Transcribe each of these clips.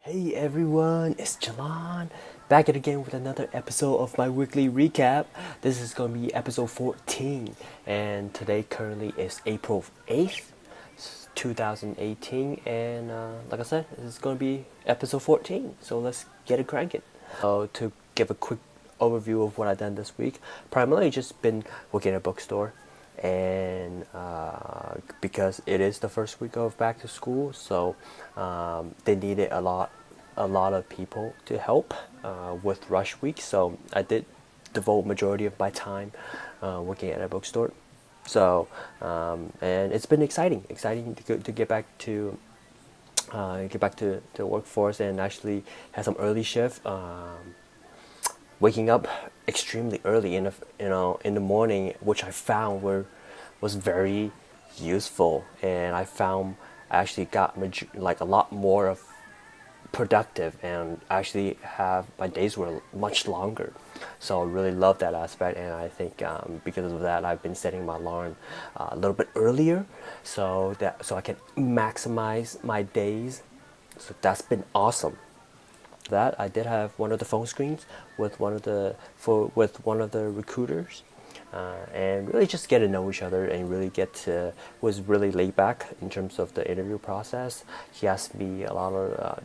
Hey everyone, it's Jalan back at again with another episode of my weekly recap. This is going to be episode 14, and today currently is April 8th, 2018, and like I said, this is going to be episode 14, so let's get it cranking. To give a quick overview of what I've done this week, primarily just been working at a bookstore and because it is the first week of back to school, so they needed a lot of people to help with rush week. So I did devote majority of my time working at a bookstore. So and it's been exciting to get back to the workforce and actually have some early shift. Waking up extremely early in the morning, which I found was very useful, and I found I actually got like a lot more of productive and actually have my days were much longer. So I really love that aspect, and I think because of that, I've been setting my alarm a little bit earlier so I can maximize my days. So that's been awesome. That I did have one of the phone screens with with one of the recruiters, and really just get to know each other and really was really laid back in terms of the interview process. He asked me a lot of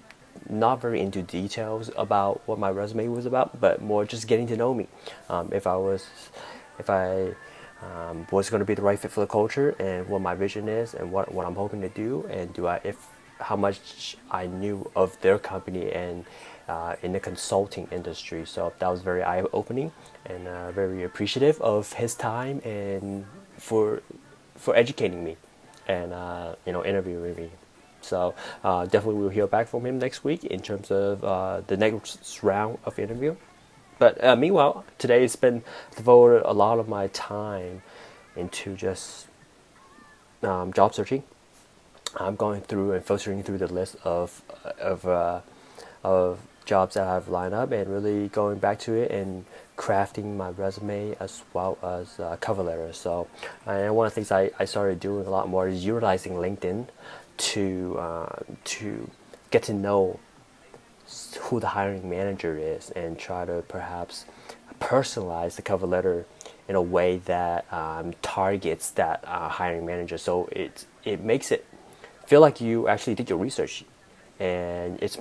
not very into details about what my resume was about, but more just getting to know me. If I was going to be the right fit for the culture and what my vision is and what I'm hoping to do, and if how much I knew of their company and in the consulting industry. So that was very eye-opening and very appreciative of his time and for educating me and interviewing me. So definitely we'll hear back from him next week in terms of the next round of interview. But meanwhile, today it's been devoted a lot of my time into just job searching. I'm going through and filtering through the list of jobs that I've lined up and really going back to it and crafting my resume as well as cover letters. So, and one of the things I started doing a lot more is utilizing LinkedIn to get to know who the hiring manager is and try to perhaps personalize the cover letter in a way that targets that hiring manager. So it makes it feel like you actually did your research, and it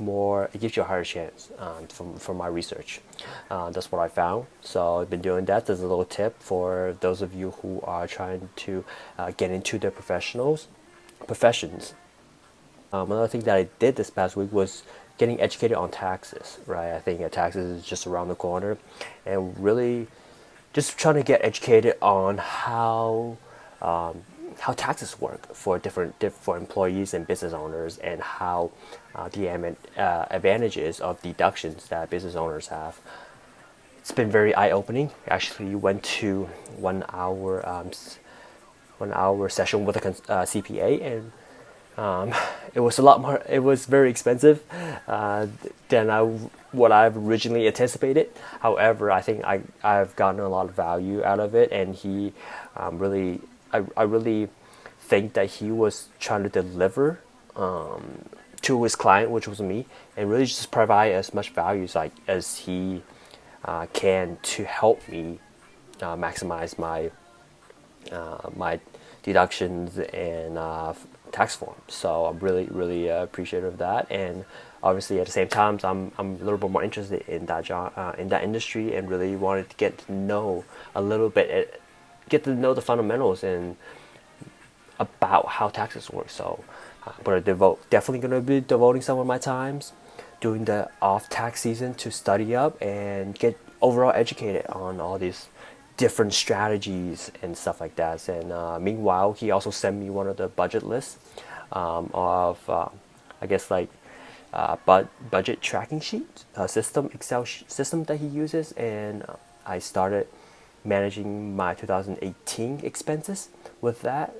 gives you a higher chance from my research. That's what I found. So I've been doing that. There's a little tip for those of you who are trying to get into the professions. Another thing that I did this past week was getting educated on taxes, right? I think taxes is just around the corner, and really just trying to get educated on how taxes work for for employees and business owners, and how the advantages of deductions that business owners have. It's been very eye-opening. Actually, went to 1 hour session with a CPA, and it was a lot more. It was very expensive than what I've originally anticipated. However, I think I've gotten a lot of value out of it, and he really I really think that he was trying to deliver to his client, which was me, and really just provide as much value as he can to help me maximize my deductions and tax form. So I'm really appreciative of that, and obviously at the same time, I'm a little bit more interested in that job, in that industry, and really wanted to get to know a little bit, get to know the fundamentals and about how taxes work. So but definitely going to be devoting some of my times during the off tax season to study up and get overall educated on all these different strategies and stuff like that. And meanwhile, he also sent me one of the budget lists of I guess like budget tracking sheet system, Excel system that he uses, and I started managing my 2018 expenses with that.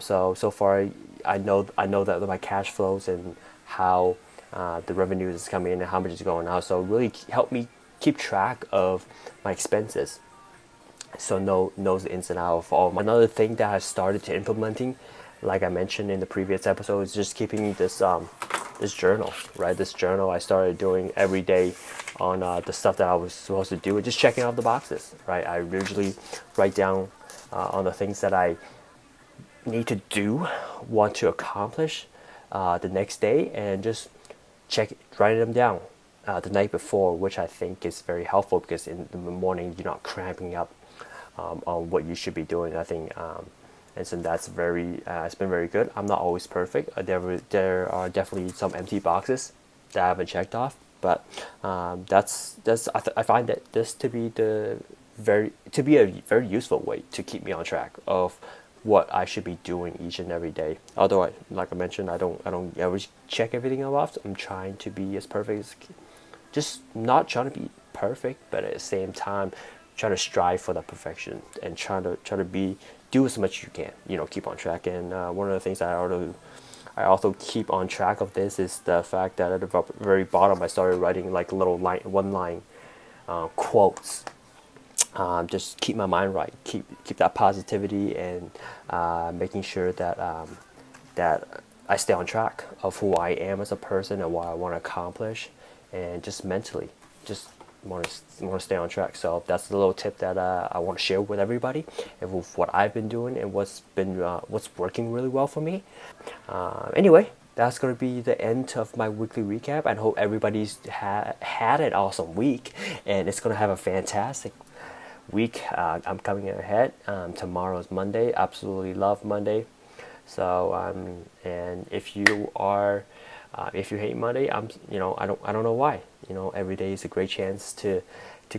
So far, I know that my cash flows and how the revenue is coming in and how much is going out. So really help me keep track of my expenses. So knows the ins and outs of all. Another thing that I started to implementing, like I mentioned in the previous episode, is just keeping this journal, right? This journal I started doing every day on the stuff that I was supposed to do, and just checking off the boxes, right? I usually write down on the things that I need to do, want to accomplish the next day, and just writing them down the night before, which I think is very helpful because in the morning you're not cramping up on what you should be doing. I think, and so that's it's been very good. I'm not always perfect. There are definitely some empty boxes that I haven't checked off, but I find that this to be a very useful way to keep me on track of what I should be doing each and every day. Although, like I mentioned, I don't ever check everything off. I'm trying to be as perfect as, just not trying to be perfect, but at the same time, trying to strive for that perfection and trying to do as much as you can. Keep on track. And one of the things I also keep on track of this is the fact that at the very bottom I started writing like little one line quotes. Just keep my mind right, keep that positivity, and making sure that that I stay on track of who I am as a person and what I want to accomplish, and just mentally, just want to stay on track. So that's the little tip that I want to share with everybody, and with what I've been doing and what's working really well for me. Anyway, that's going to be the end of my weekly recap. I hope everybody's had an awesome week, and it's going to have a fantastic week. I'm coming ahead. Tomorrow is Monday. Absolutely love Monday. So and if you hate Monday, I don't know why. Every day is a great chance to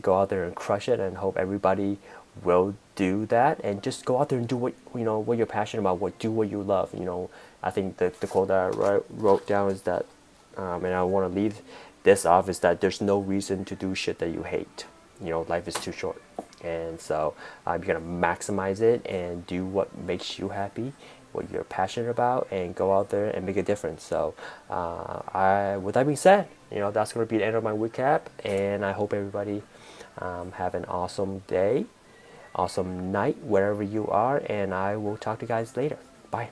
go out there and crush it, and hope everybody will do that, and just go out there and do what you're passionate about. Do what you love. I think the quote that I wrote down is that, and I want to leave this off, is that there's no reason to do shit that you hate. Life is too short, and so you gotta maximize it and do what makes you happy, what you're passionate about, and go out there and make a difference. So with that being said, that's going to be the end of my recap, and I hope everybody have an awesome day, awesome night wherever you are, and I will talk to you guys later. Bye.